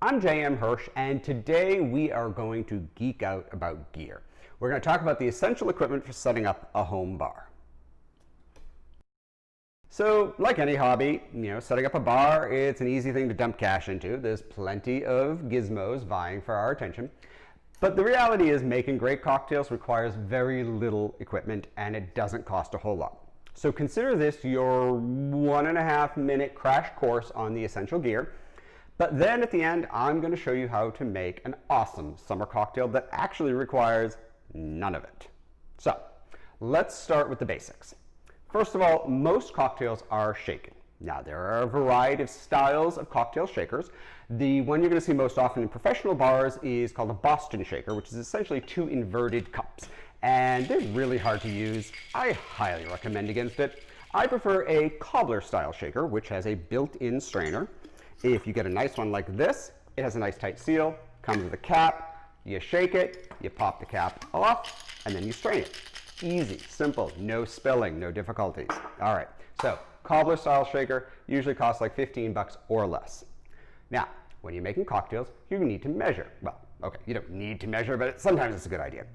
I'm J.M. Hirsch, and today we are going to geek out about gear. We're going to talk about the essential equipment for setting up a home bar. So, like any hobby, setting up a bar, it's an easy thing to dump cash into. There's plenty of gizmos vying for our attention. But the reality is making great cocktails requires very little equipment, and it doesn't cost a whole lot. So consider this your 1.5 minute crash course on the essential gear. But then at the end, I'm going to show you how to make an awesome summer cocktail that actually requires none of it. So let's start with the basics. First of all, most cocktails are shaken. Now, there are a variety of styles of cocktail shakers. The one you're going to see most often in professional bars is called a Boston shaker, which is essentially two inverted cups. And they're really hard to use. I highly recommend against it. I prefer a cobbler style shaker, which has a built-in strainer. If you get a nice one like this, it has a nice tight seal, comes with a cap, you shake it, you pop the cap off, and then you strain it. Easy, simple, no spilling, no difficulties. All right, so cobbler style shaker usually costs like 15 bucks or less. Now, when you're making cocktails, you need to measure. Well, okay, you don't need to measure, but sometimes it's a good idea.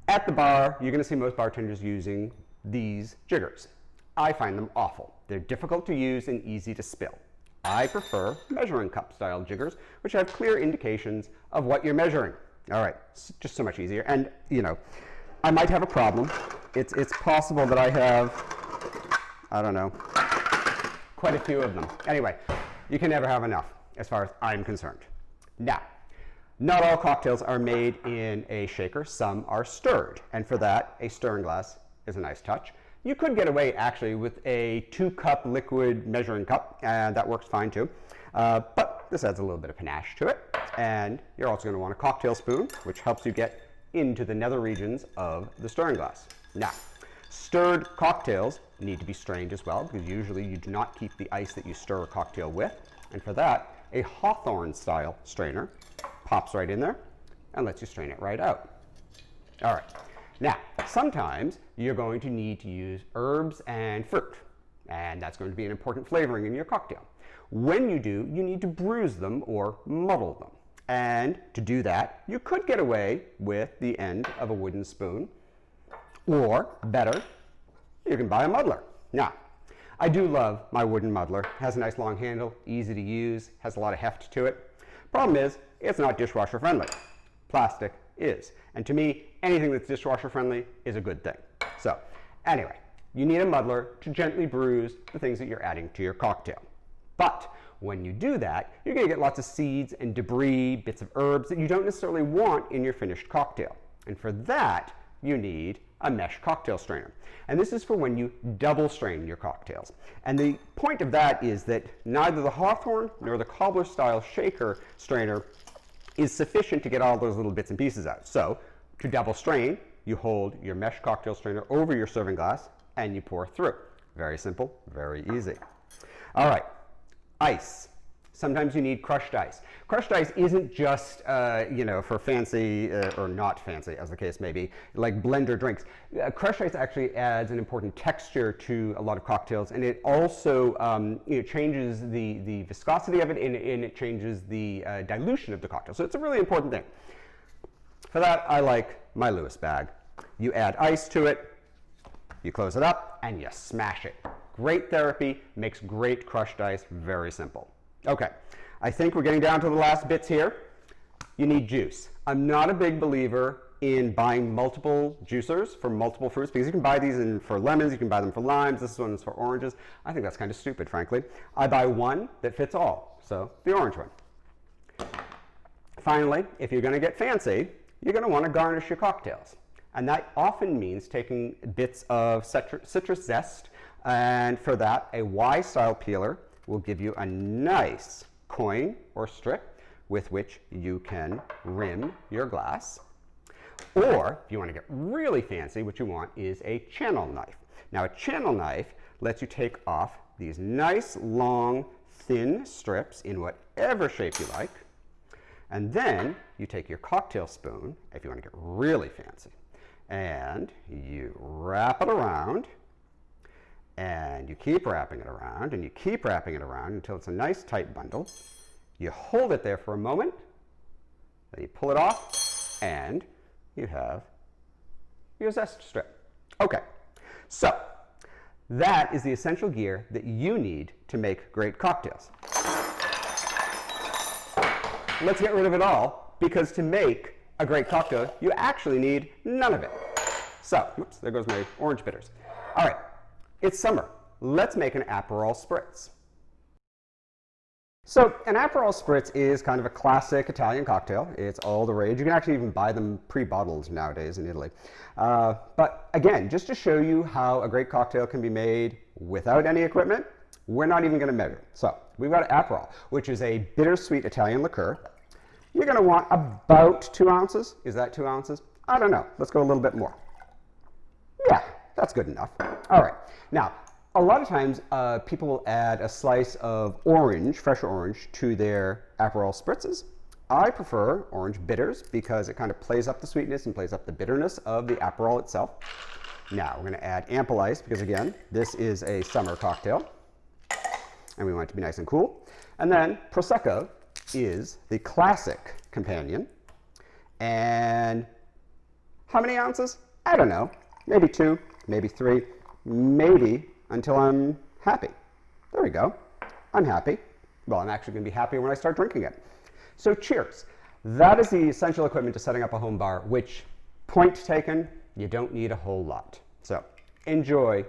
At the bar, you're going to see most bartenders using these jiggers. I find them awful. They're difficult to use and easy to spill. I prefer measuring cup style jiggers, which have clear indications of what you're measuring. All right, just so much easier. And, I might have a problem. It's possible that I have, I don't know, quite a few of them. Anyway, you can never have enough as far as I'm concerned. Now, not all cocktails are made in a shaker. Some are stirred. And for that, a stirring glass is a nice touch. You could get away actually with a 2-cup liquid measuring cup, and that works fine too. But this adds a little bit of panache to it. And you're also going to want a cocktail spoon, which helps you get into the nether regions of the stirring glass. Now, stirred cocktails need to be strained as well, because usually you do not keep the ice that you stir a cocktail with. And for that, a Hawthorne style strainer pops right in there and lets you strain it right out. All right. Now, sometimes you're going to need to use herbs and fruit, and that's going to be an important flavoring in your cocktail. When you do, you need to bruise them or muddle them. And to do that, you could get away with the end of a wooden spoon, or better, you can buy a muddler. Now, I do love my wooden muddler. It has a nice long handle, easy to use, has a lot of heft to it. Problem is, it's not dishwasher friendly. Plastic is. And to me, anything that's dishwasher friendly is a good thing. So anyway, you need a muddler to gently bruise the things that you're adding to your cocktail. But when you do that, you're going to get lots of seeds and debris, bits of herbs that you don't necessarily want in your finished cocktail. And for that, you need a mesh cocktail strainer. And this is for when you double strain your cocktails. And the point of that is that neither the Hawthorne nor the cobbler style shaker strainer is sufficient to get all those little bits and pieces out. So to double strain, you hold your mesh cocktail strainer over your serving glass and you pour through. Very simple, very easy. All right, ice. Sometimes you need crushed ice. Crushed ice isn't just, for fancy or not fancy, as the case may be, like blender drinks. Crushed ice actually adds an important texture to a lot of cocktails, and it also changes the viscosity of it, and it changes the dilution of the cocktail. So it's a really important thing. For that, I like my Lewis bag. You add ice to it, you close it up, and you smash it. Great therapy, makes great crushed ice, very simple. Okay, I think we're getting down to the last bits here. You need juice. I'm not a big believer in buying multiple juicers for multiple fruits, because you can buy these for lemons, you can buy them for limes, this one is for oranges. I think that's kind of stupid, frankly. I buy one that fits all, so the orange one. Finally, if you're going to get fancy, you're going to want to garnish your cocktails. And that often means taking bits of citrus zest, and for that, a Y-style peeler will give you a nice coin or strip with which you can rim your glass. Or, if you want to get really fancy, what you want is a channel knife. Now, a channel knife lets you take off these nice, long, thin strips in whatever shape you like. And then you take your cocktail spoon, if you want to get really fancy, and you wrap it around, and you keep wrapping it around, and you keep wrapping it around until it's a nice tight bundle. You hold it there for a moment, then you pull it off, and you have your zest strip. Okay, so that is the essential gear that you need to make great cocktails. Let's get rid of it all, because to make a great cocktail, you actually need none of it. So, oops, there goes my orange bitters. All right, it's summer. Let's make an Aperol Spritz. So, an Aperol Spritz is kind of a classic Italian cocktail. It's all the rage. You can actually even buy them pre-bottled nowadays in Italy. But again, just to show you how a great cocktail can be made without any equipment, we're not even going to measure. So, we've got Aperol, which is a bittersweet Italian liqueur. You're going to want about 2 ounces. Is that 2 ounces? I don't know. Let's go a little bit more. Yeah, that's good enough. All right. Now, a lot of times people will add a slice of orange, fresh orange, to their Aperol Spritzes. I prefer orange bitters because it kind of plays up the sweetness and plays up the bitterness of the Aperol itself. Now, we're going to add ample ice because, again, this is a summer cocktail, and we want it to be nice and cool. And then Prosecco is the classic companion. And how many ounces? I don't know. Maybe 2, maybe 3, maybe until I'm happy. There we go. I'm happy. Well, I'm actually going to be happy when I start drinking it. So cheers. That is the essential equipment to setting up a home bar, which, point taken, you don't need a whole lot. So enjoy